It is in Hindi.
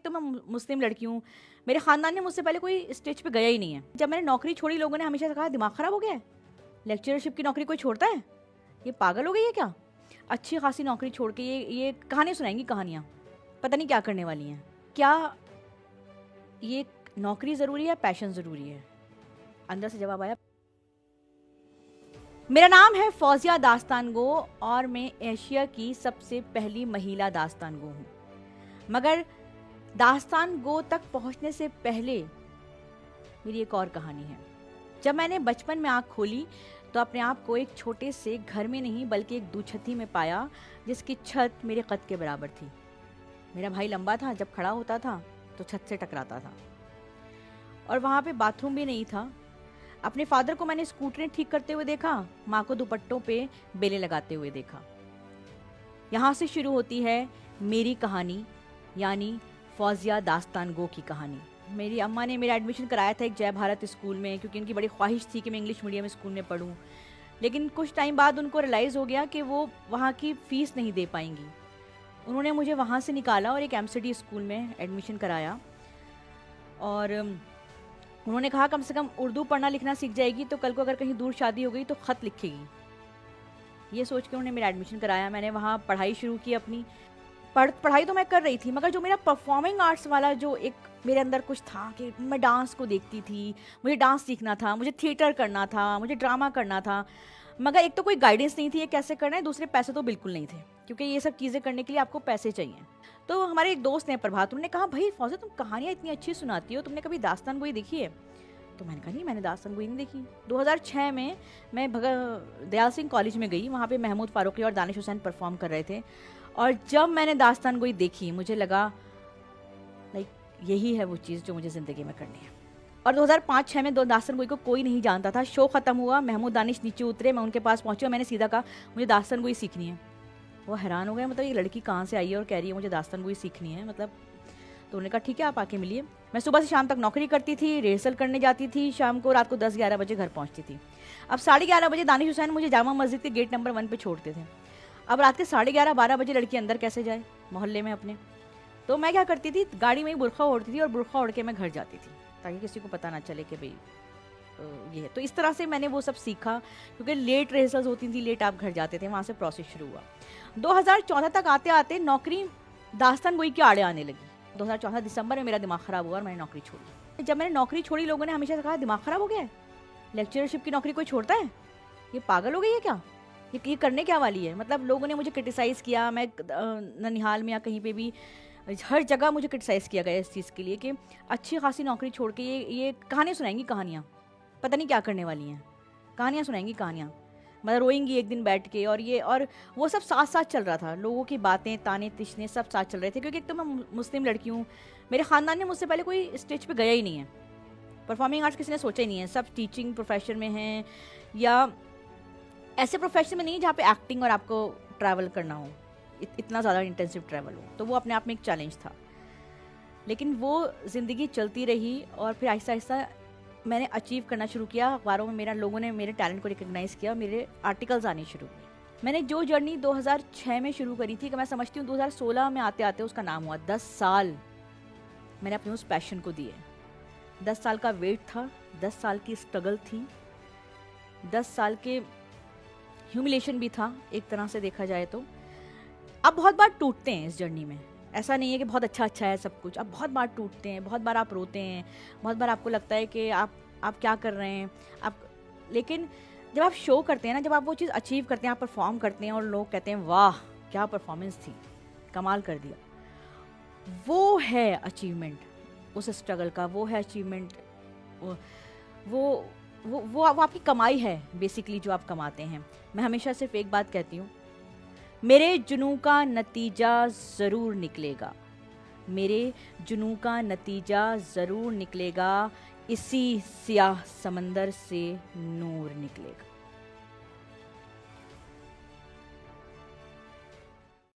तो मैं मुस्लिम लड़की हूँ, मेरे ख़ानदान में मुझसे पहले कोई स्टेज पे गया ही नहीं है। जब मैंने नौकरी छोड़ी, लोगों ने हमेशा से कहा दिमाग ख़राब हो गया है, लेक्चरशिप की नौकरी कोई छोड़ता है, ये पागल हो गई है क्या। अच्छी खासी नौकरी छोड़ के ये कहानियाँ सुनाएंगी, कहानियाँ, पता नहीं क्या करने वाली हैं। क्या ये नौकरी ज़रूरी है, पैशन ज़रूरी है? अंदर से जवाब आया। मेरा नाम है फौजिया दास्तान गो और मैं एशिया की सबसे पहली महिला दास्तान गो हूँ। मगर दास्तान गो तक पहुँचने से पहले मेरी एक और कहानी है। जब मैंने बचपन में आँख खोली तो अपने आप को एक छोटे से घर में नहीं बल्कि एक दूछत्ती में पाया, जिसकी छत मेरे कद के बराबर थी। मेरा भाई लंबा था, जब खड़ा होता था तो छत से टकराता था, और वहाँ पे बाथरूम भी नहीं था। अपने फादर को मैंने स्कूटरें ठीक करते हुए देखा, माँ को दुपट्टों पे बेले लगाते हुए देखा। यहाँ से शुरू होती है मेरी कहानी, यानी फौजिया दास्तान गो की कहानी। मेरी अम्मा ने मेरा एडमिशन कराया था एक जय भारत स्कूल में, क्योंकि उनकी बड़ी ख्वाहिश थी कि मैं इंग्लिश मीडियम स्कूल में पढूं। लेकिन कुछ टाइम बाद उनको रियलाइज़ हो गया कि वो वहाँ की फ़ीस नहीं दे पाएंगी। उन्होंने मुझे वहाँ से निकाला और एक MCD स्कूल में एडमिशन कराया, और उन्होंने कहा कम से कम उर्दू पढ़ना लिखना सीख जाएगी तो कल को अगर कहीं दूर शादी हो गई तो ख़त लिखेगी। ये सोच के उन्होंने मेरा एडमिशन कराया। मैंने वहाँ पढ़ाई शुरू की अपनी। पढ़ाई तो मैं कर रही थी, मगर जो मेरा परफॉर्मिंग आर्ट्स वाला जो एक मेरे अंदर कुछ था कि मैं डांस को देखती थी, मुझे डांस सीखना था, मुझे थिएटर करना था, मुझे ड्रामा करना था। मगर एक तो कोई गाइडेंस नहीं थी ये कैसे करना है, दूसरे पैसे तो बिल्कुल नहीं थे, क्योंकि ये सब चीज़ें करने के लिए आपको पैसे चाहिए। तो हमारे एक दोस्त ने, प्रभात, उन्होंने कहा भाई फौजिया तुम कहानियाँ इतनी अच्छी सुनाती हो, तुमने कभी दास्तान गोई देखी है? तो मैंने कहा नहीं, मैंने दास्तान गोई नहीं देखी। 2006 में मैं दयाल सिंह कॉलेज में गई, वहाँ पे महमूद फारूकी और दानिश हुसैन परफॉर्म कर रहे थे, और जब मैंने दास्तान गोई देखी मुझे लगा लाइक यही है वो चीज़ जो मुझे ज़िंदगी में करनी है। और 2005-06 में दास्तान गोई को कोई नहीं जानता था। शो ख़त्म हुआ, महमूद दानिश नीचे उतरे, मैं उनके पास पहुँची और मैंने सीधा कहा मुझे दास्तान गोई सीखनी है। वो हैरान हो गए, मतलब ये लड़की कहाँ से आई है और कह रही है मुझे दास्तान गोई सीखनी है, मतलब। तो उन्होंने कहा ठीक है आप आके मिलिए। मैं सुबह से शाम तक नौकरी करती थी, रिहर्सल करने जाती थी, शाम को रात को 10-11 बजे घर पहुँचती थी। अब 11:30 बजे दानिश हुसैन मुझे जामा मस्जिद के गेट नंबर 1 पे छोड़ते थे। अब रात के 11:30-12 बजे लड़की अंदर कैसे जाए मोहल्ले में अपने। तो मैं क्या करती थी, गाड़ी में ही बुरखा ओढ़ती थी और बुरखा ओढ़ के मैं घर जाती थी, ताकि किसी को पता ना चले कि भाई ये है। तो इस तरह से मैंने वो सब सीखा, क्योंकि लेट रिहर्सल्स होती थी, लेट आप घर जाते थे, वहाँ से प्रोसेस शुरू हुआ। 2014 तक आते आते नौकरी दास्तान गोई के आड़े आने लगी। 2014 दिसंबर में मेरा दिमाग ख़राब हुआ और मैंने नौकरी छोड़ी। जब मैंने नौकरी छोड़ी, लोगों ने हमेशा से कहा दिमाग ख़राब हो गया है, लेक्चरशिप की नौकरी कोई छोड़ता है, ये पागल हो गई है क्या, ये करने क्या वाली है। मतलब लोगों ने मुझे क्रिटिसाइज़ किया। मैं ननिहाल में या कहीं पे भी, हर जगह मुझे क्रिटिसाइज़ किया गया इस चीज़ के लिए कि अच्छी खासी नौकरी छोड़ के ये कहानियाँ सुनाएंगी, कहानियाँ, पता नहीं क्या करने वाली हैं, कहानियाँ सुनाएंगी, कहानियाँ, मतलब रोएंगी एक दिन बैठ के। और वो सब साथ साथ चल रहा था, लोगों की बातें, ताने तिशने सब साथ चल रहे थे, क्योंकि एक तो मैं मुस्लिम लड़की हूँ, मेरे ख़ानदान में मुझसे पहले कोई स्टेज पे गया ही नहीं है, परफॉर्मिंग आर्ट्स किसी ने सोचा ही नहीं है। सब टीचिंग प्रोफेशन में हैं या ऐसे प्रोफेशन में नहीं जहाँ पे एक्टिंग और आपको ट्रैवल करना हो, इतना ज़्यादा इंटेंसिव ट्रैवल हो। तो वो अपने आप में एक चैलेंज था। लेकिन वो ज़िंदगी चलती रही और फिर आहिस्ता आहिस्ता मैंने अचीव करना शुरू किया। अखबारों में लोगों ने मेरे टैलेंट को रिकग्नाइज़ किया, मेरे आर्टिकल्स आने शुरू हुए। मैंने जो जर्नी 2006 में शुरू करी थी, कि मैं समझती हूँ 2016 में आते आते उसका नाम हुआ 10 साल मैंने अपने उस पैशन को दिए। 10 साल का वेट था, 10 साल की स्ट्रगल थी, 10 साल के ह्यूमिलेशन भी था एक तरह से देखा जाए तो। अब बहुत बार टूटते हैं इस जर्नी में, ऐसा नहीं है कि बहुत अच्छा है सब कुछ। अब बहुत बार टूटते हैं, बहुत बार आप रोते हैं, बहुत बार आपको लगता है कि आप क्या कर रहे हैं आप। लेकिन जब आप शो करते हैं ना, जब आप वो चीज़ अचीव करते हैं, आप परफॉर्म करते हैं और लोग कहते हैं वाह क्या परफॉर्मेंस थी, कमाल कर दिया, वो है अचीवमेंट उस स्ट्रगल का, वो है अचीवमेंट, वो आपकी कमाई है बेसिकली जो आप कमाते हैं। मैं हमेशा सिर्फ एक बात कहती हूँ, मेरे जुनून का नतीजा ज़रूर निकलेगा, मेरे जुनून का नतीजा ज़रूर निकलेगा, इसी सियाह समंदर से नूर निकलेगा।